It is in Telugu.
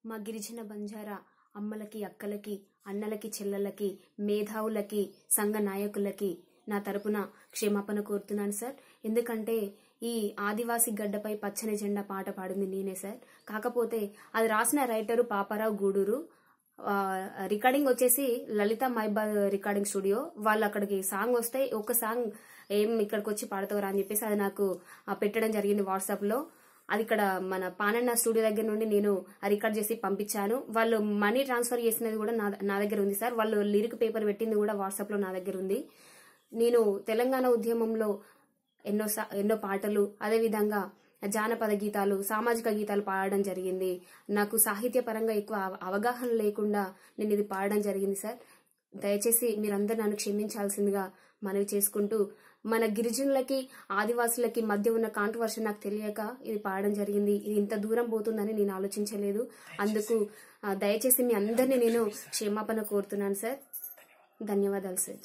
మా గిరిజన బంజారా అమ్మలకి, అక్కలకి, అన్నలకి, చెల్లెలకి, మేధావులకి, సంఘ నాయకులకి నా తరపున క్షమాపణ కోరుతున్నాను సార్. ఎందుకంటే ఈ ఆదివాసి గడ్డపై పచ్చని జెండా పాట పాడింది నేనే సార్. కాకపోతే అది రాసిన రైటరు పాపారావు గూడూరు. రికార్డింగ్ వచ్చేసి లలిత మైబాద్ రికార్డింగ్ స్టూడియో. వాళ్ళు అక్కడికి సాంగ్ వస్తే ఒక్క సాంగ్ ఏం ఇక్కడికి వచ్చి పాడతావరా అని చెప్పేసి అది నాకు పెట్టడం జరిగింది వాట్సాప్ లో. అది ఇక్కడ మన పానన్న స్టూడియో దగ్గర నుండి నేను రికార్డ్ చేసి పంపించాను. వాళ్ళు మనీ ట్రాన్స్ఫర్ చేసినది కూడా నా దగ్గర ఉంది సార్. వాళ్ళు లిరిక్ పేపర్ పెట్టింది కూడా వాట్సాప్ లో నా దగ్గర ఉంది. నేను తెలంగాణ ఉద్యమంలో ఎన్నో పాటలు, అదేవిధంగా జానపద గీతాలు, సామాజిక గీతాలు పాడడం జరిగింది. నాకు సాహిత్య పరంగా ఎక్కువ అవగాహన లేకుండా నేను ఇది పాడడం జరిగింది సార్. దయచేసి మీరందరూ నన్ను క్షమించాల్సిందిగా మనవి చేసుకుంటూ, మన గిరిజనులకి, ఆదివాసులకి మధ్య ఉన్న కాంట్రవర్సీ నాకు తెలియక ఇది పాడడం జరిగింది. ఇది ఇంత దూరం పోతుందని నేను ఆలోచించలేదు. అందుకు దయచేసి మీ అందరినీ నేను క్షమాపణ కోరుతున్నాను సార్. ధన్యవాదాలు సార్.